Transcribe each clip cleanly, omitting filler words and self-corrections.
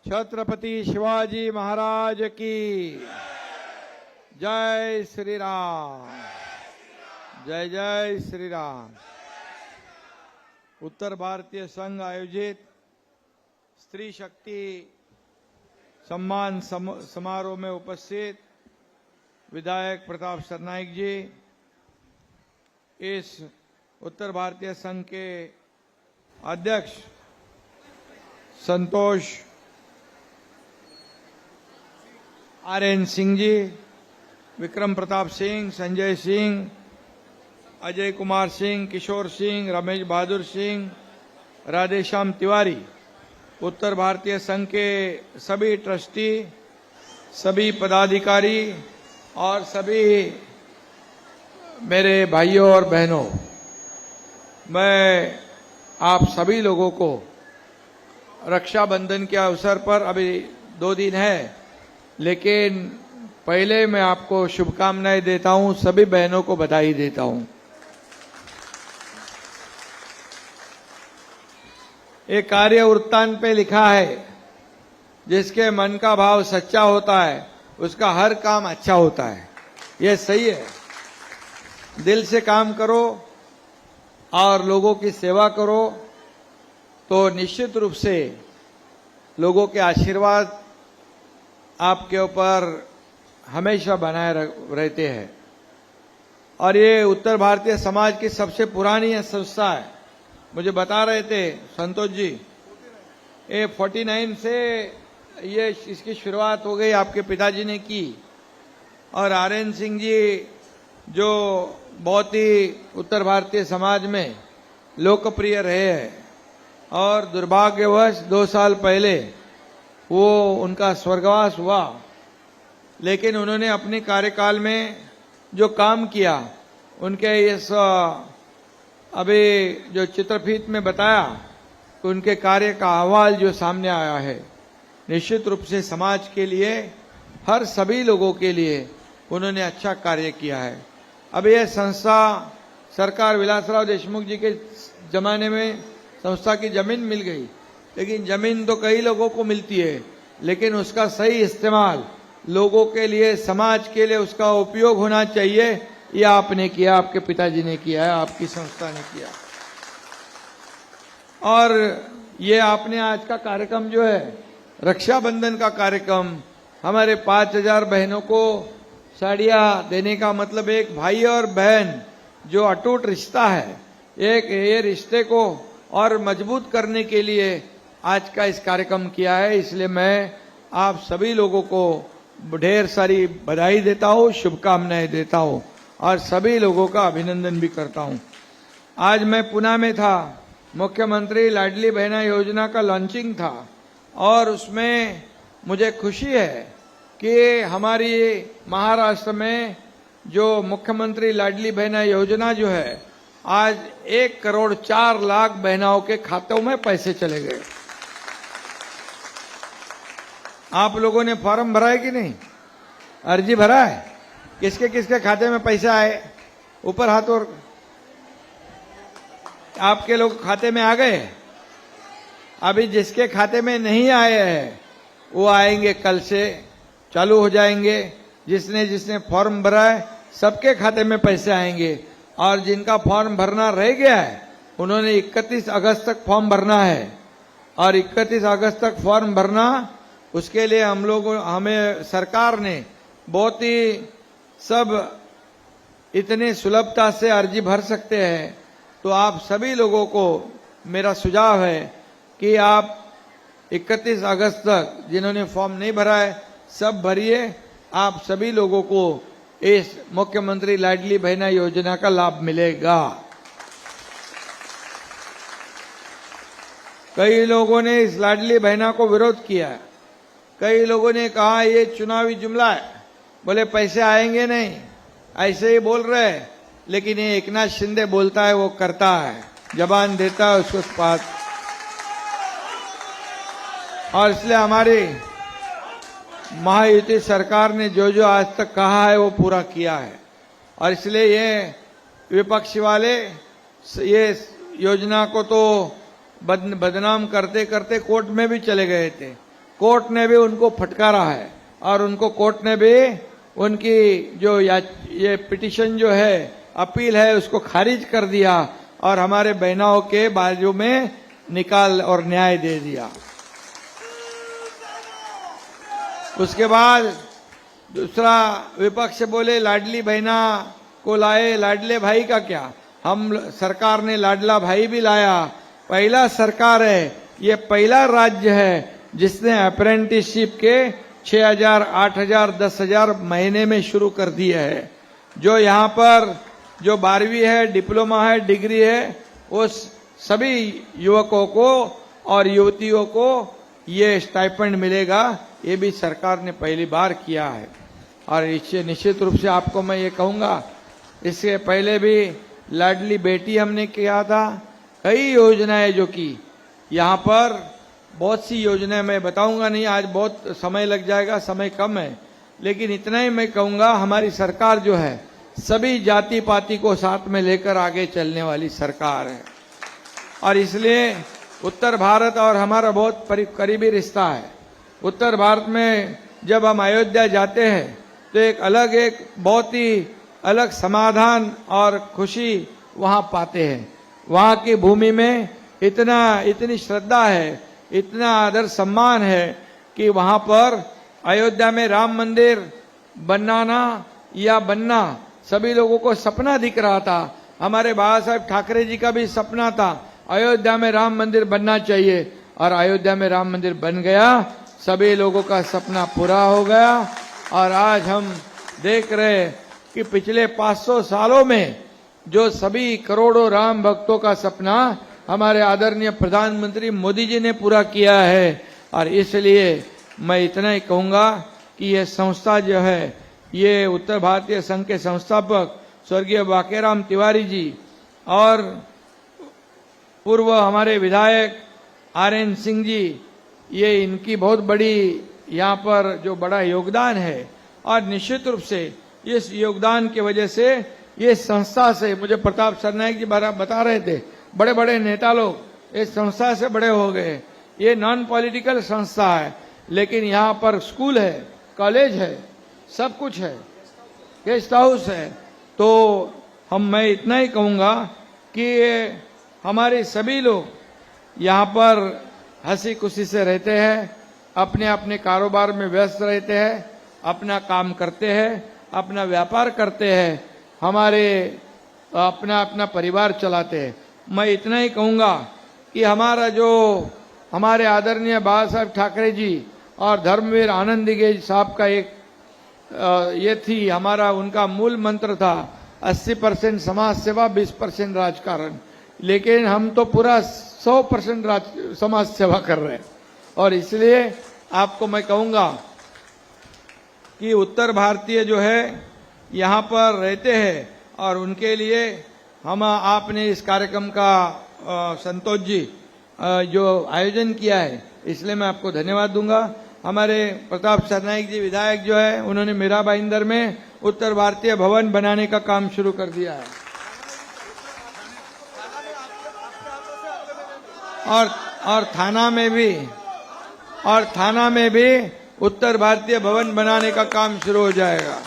छत्रपति शिवाजी महाराज की जय श्री राम। जय जय श्री राम। उत्तर भारतीय संघ आयोजित स्त्री शक्ति सम्मान समारोह में उपस्थित विधायक प्रताप सरनाईक जी, इस उत्तर भारतीय संघ के अध्यक्ष संतोष आर.एन. सिंह जी, विक्रम प्रताप सिंह, संजय सिंह, अजय कुमार सिंह, किशोर सिंह, रमेश बहादुर सिंह, राधेश्याम तिवारी, उत्तर भारतीय संघ के सभी ट्रस्टी, सभी पदाधिकारी और सभी मेरे भाइयों और बहनों, मैं आप सभी लोगों को रक्षाबंधन के अवसर पर, अभी 2 दिन है, लेकिन पहले मैं आपको शुभकामनाएं देता हूं, सभी बहनों को बधाई देता हूं। एक कार्य वृत्तांत पे लिखा है, जिसके मन का भाव सच्चा होता है उसका हर काम अच्छा होता है। ये सही है। दिल से काम करो और लोगों की सेवा करो तो निश्चित रूप से लोगों के आशीर्वाद आपके ऊपर हमेशा बनाए रहते हैं। और ये उत्तर भारतीय समाज की सबसे पुरानी संस्था है। मुझे बता रहे थे संतोष जी, ये 49 से ये इसकी शुरुआत हो गई, आपके पिताजी ने की। और आर.एन. सिंह जी जो बहुत ही उत्तर भारतीय समाज में लोकप्रिय रहे हैं, और दुर्भाग्यवश 2 साल पहले वो उनका स्वर्गवास हुआ, लेकिन उन्होंने अपने कार्यकाल में जो काम किया, उनके इस अभी जो चित्रफीत में बताया, उनके कार्य का अहवाल जो सामने आया है, निश्चित रूप से समाज के लिए, हर सभी लोगों के लिए उन्होंने अच्छा कार्य किया है। अब यह संस्था सरकार विलासराव देशमुख जी के जमाने में संस्था की जमीन मिल गई, लेकिन जमीन तो कई लोगों को मिलती है, लेकिन उसका सही इस्तेमाल लोगों के लिए, समाज के लिए उसका उपयोग होना चाहिए। ये आपने किया, आपके पिताजी ने किया है, आपकी संस्था ने किया। और ये आपने आज का कार्यक्रम जो है, रक्षाबंधन का कार्यक्रम, हमारे 5000 बहनों को साड़ियां देने का मतलब एक भाई और बहन जो अटूट रिश्ता है, एक ये रिश्ते को और मजबूत करने के लिए आज का इस कार्यक्रम किया है। इसलिए मैं आप सभी लोगों को ढेर सारी बधाई देता हूं, शुभकामनाएं देता हूं और सभी लोगों का अभिनंदन भी करता हूं। आज मैं पुणे में था, मुख्यमंत्री लाडली बहना योजना का लॉन्चिंग था, और उसमें मुझे खुशी है कि हमारी महाराष्ट्र में जो मुख्यमंत्री लाडली बहना योजना जो है, आज 1 करोड़ 4 लाख बहनाओं के खातों में पैसे चले गए। आप लोगों ने फॉर्म भरा है कि नहीं? अर्जी भरा है? किसके किसके खाते में पैसे आए? ऊपर हाथ। और आपके लोग खाते में आ गए? अभी जिसके खाते में नहीं आए हैं वो आएंगे, कल से चालू हो जाएंगे। जिसने जिसने फॉर्म भरा है सबके खाते में पैसे आएंगे, और जिनका फॉर्म भरना रह गया है उन्होंने 31 अगस्त तक फॉर्म भरना है। और 31 अगस्त तक फॉर्म भरना, उसके लिए हमें सरकार ने बहुत ही सब इतने सुलभता से अर्जी भर सकते हैं। तो आप सभी लोगों को मेरा सुझाव है कि आप 31 अगस्त तक जिन्होंने फॉर्म नहीं भरा है सब भरिए। आप सभी लोगों को इस मुख्यमंत्री लाडली बहना योजना का लाभ मिलेगा। कई लोगों ने इस लाडली बहना को विरोध किया है। कई लोगों ने कहा ये चुनावी जुमला है, बोले पैसे आएंगे नहीं, ऐसे ही बोल रहे हैं। लेकिन ये एकनाथ शिंदे बोलता है वो करता है, जबान देता है उसको बात। और इसलिए हमारी महायुति सरकार ने जो जो आज तक कहा है वो पूरा किया है। और इसलिए ये विपक्षी वाले ये योजना को तो बदनाम करते करते कोर्ट में भी चले गए थे। कोर्ट ने भी उनको फटकारा है और उनको कोर्ट ने भी उनकी जो ये पिटीशन जो है, अपील है, उसको खारिज कर दिया और हमारे बहनों के बाजू में निकाल और न्याय दे दिया। उसके बाद दूसरा विपक्ष बोले लाडली बहना को लाए, लाडले भाई का क्या, हम सरकार ने लाडला भाई भी लाया। पहला सरकार है, ये पहला राज्य है जिसने अप्रेंटिसशिप के 6,000, 8,000, 10,000 महीने में शुरू कर दिया है। जो यहाँ पर जो 12वीं है, डिप्लोमा है, डिग्री है, उस सभी युवकों को और युवतियों को ये स्टाइपेंड मिलेगा। ये भी सरकार ने पहली बार किया है। और इससे निश्चित रूप से आपको मैं ये कहूँगा, इससे पहले भी लाडली बेटी हमने किया था, कई योजनाएं जो की यहाँ पर, बहुत सी योजनाएं मैं बताऊंगा नहीं, आज बहुत समय लग जाएगा, समय कम है, लेकिन इतना ही मैं कहूँगा, हमारी सरकार जो है सभी जाति पाति को साथ में लेकर आगे चलने वाली सरकार है। और इसलिए उत्तर भारत और हमारा बहुत करीबी रिश्ता है। उत्तर भारत में जब हम अयोध्या जाते हैं तो एक बहुत ही अलग समाधान और खुशी वहाँ पाते हैं। वहाँ की भूमि में इतनी श्रद्धा है, इतना आदर सम्मान है कि वहाँ पर अयोध्या में राम मंदिर बनना सभी लोगों को सपना दिख रहा था। हमारे बाबा साहेब ठाकरे जी का भी सपना था, अयोध्या में राम मंदिर बनना चाहिए, और अयोध्या में राम मंदिर बन गया। सभी लोगों का सपना पूरा हो गया। और आज हम देख रहे हैं कि पिछले 500 सालों में जो सभी करोड़ों राम भक्तों का सपना हमारे आदरणीय प्रधानमंत्री मोदी जी ने पूरा किया है। और इसलिए मैं इतना ही कहूँगा कि ये संस्था जो है, ये उत्तर भारतीय संघ के संस्थापक स्वर्गीय बाकेराम तिवारी जी और पूर्व हमारे विधायक RN सिंह जी, ये इनकी बहुत बड़ी यहाँ पर जो बड़ा योगदान है। और निश्चित रूप से इस योगदान की वजह से ये संस्था से, मुझे प्रताप सरनाईक जी बता रहे थे, बड़े बड़े नेता लोग इस संस्था से बड़े हो गए। ये नॉन पॉलिटिकल संस्था है, लेकिन यहाँ पर स्कूल है, कॉलेज है, सब कुछ है, गेस्ट हाउस है। तो मैं इतना ही कहूँगा कि हमारे सभी लोग यहाँ पर हंसी खुशी से रहते हैं, अपने अपने कारोबार में व्यस्त रहते हैं, अपना काम करते हैं, अपना व्यापार करते हैं, हमारे अपना अपना परिवार चलाते हैं। मैं इतना ही कहूँगा कि हमारे आदरणीय बाबा साहेब ठाकरे जी और धर्मवीर आनंद दिघे साहब का एक ये थी, हमारा उनका मूल मंत्र था 80% समाज सेवा, 20% राजकारण। लेकिन हम तो पूरा 100% समाज सेवा कर रहे हैं। और इसलिए आपको मैं कहूँगा कि उत्तर भारतीय जो है यहाँ पर रहते हैं और उनके लिए आपने इस कार्यक्रम का संतोष जी जो आयोजन किया है, इसलिए मैं आपको धन्यवाद दूंगा। हमारे प्रताप सरनाईक जी विधायक जो है, उन्होंने मीरा भाईंदर में उत्तर भारतीय भवन बनाने का काम शुरू कर दिया है। और थाना में भी उत्तर भारतीय भवन बनाने का काम शुरू हो जाएगा।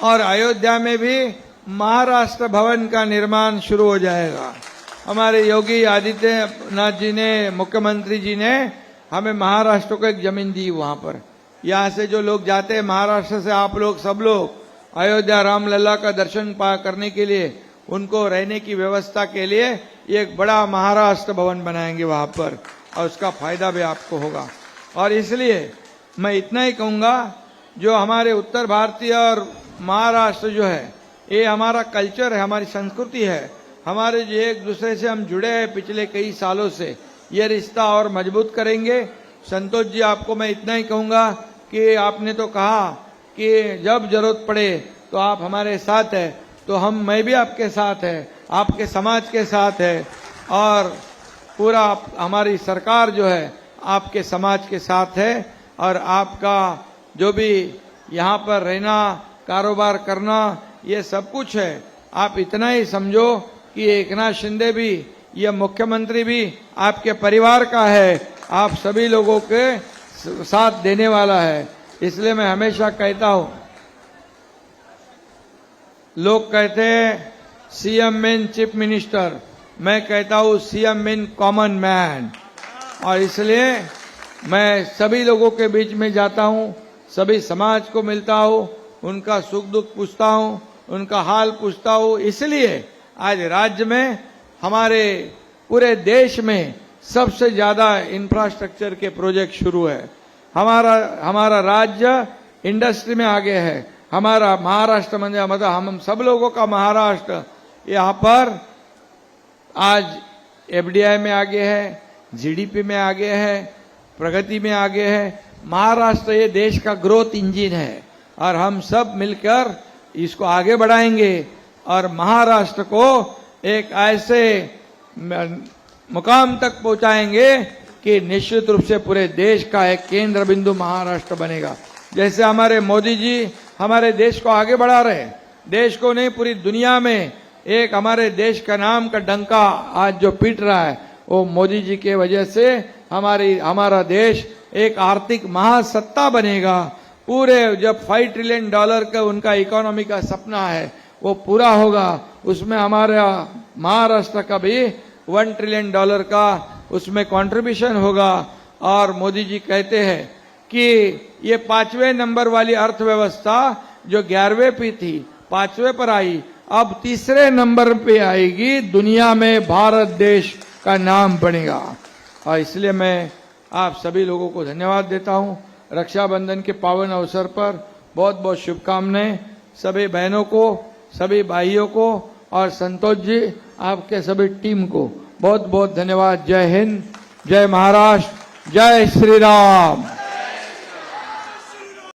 और अयोध्या में भी महाराष्ट्र भवन का निर्माण शुरू हो जाएगा। हमारे योगी आदित्यनाथ जी ने, मुख्यमंत्री जी ने हमें महाराष्ट्र को एक जमीन दी वहां पर। यहाँ से जो लोग जाते हैं महाराष्ट्र से, आप लोग सब लोग अयोध्या रामलला का दर्शन करने के लिए, उनको रहने की व्यवस्था के लिए एक बड़ा महाराष्ट्र भवन बनाएंगे वहां पर, और उसका फायदा भी आपको होगा। और इसलिए मैं इतना ही कहूँगा, जो हमारे उत्तर भारतीय और महाराष्ट्र जो है, ये हमारा कल्चर है, हमारी संस्कृति है, हमारे जो एक दूसरे से हम जुड़े हैं पिछले कई सालों से, ये रिश्ता और मजबूत करेंगे। संतोष जी, आपको मैं इतना ही कहूँगा कि आपने तो कहा कि जब जरूरत पड़े तो आप हमारे साथ हैं, तो मैं भी आपके साथ है, आपके समाज के साथ है, और पूरा हमारी सरकार जो है आपके समाज के साथ है। और आपका जो भी यहाँ पर रहना, कारोबार करना, ये सब कुछ है। आप इतना ही समझो कि एकनाथ शिंदे भी, ये मुख्यमंत्री भी आपके परिवार का है, आप सभी लोगों के साथ देने वाला है। इसलिए मैं हमेशा कहता हूं, लोग कहते हैं सीएम मीन चीफ मिनिस्टर, मैं कहता हूं सीएम मीन कॉमन मैन। और इसलिए मैं सभी लोगों के बीच में जाता हूं, सभी समाज को मिलता हूं, उनका सुख दुख पूछता हूं, उनका हाल पूछता हूं। इसलिए आज राज्य में, हमारे पूरे देश में सबसे ज्यादा इंफ्रास्ट्रक्चर के प्रोजेक्ट शुरू है। हमारा राज्य इंडस्ट्री में आगे है। हमारा महाराष्ट्र मतलब हम सब लोगों का महाराष्ट्र यहाँ पर आज एफडीआई में आगे है, जीडीपी में आगे है, प्रगति में आगे है। महाराष्ट्र ये देश का ग्रोथ इंजन है और हम सब मिलकर इसको आगे बढ़ाएंगे और महाराष्ट्र को एक ऐसे मुकाम तक पहुंचाएंगे कि निश्चित रूप से पूरे देश का एक केंद्र बिंदु महाराष्ट्र बनेगा। जैसे हमारे मोदी जी हमारे देश को आगे बढ़ा रहे हैं, देश को नहीं पूरी दुनिया में एक हमारे देश का नाम का डंका आज जो पीट रहा है, वो मोदी जी के वजह से हमारा देश एक आर्थिक महासत्ता बनेगा। पूरे जब $5 ट्रिलियन का उनका इकोनॉमी का सपना है वो पूरा होगा, उसमें हमारा महाराष्ट्र का भी $1 ट्रिलियन का उसमें कंट्रीब्यूशन होगा। और मोदी जी कहते हैं कि ये 5वें नंबर वाली अर्थव्यवस्था जो 11वें पे थी 5वें पर आई, अब 3रे नंबर पे आएगी। दुनिया में भारत देश का नाम बनेगा। और इसलिए मैं आप सभी लोगों को धन्यवाद देता हूं। रक्षाबंधन के पावन अवसर पर बहुत बहुत शुभकामनाएं सभी बहनों को, सभी भाइयों को और संतोष जी आपके सभी टीम को बहुत बहुत धन्यवाद। जय हिंद, जय महाराष्ट्र, जय श्री राम।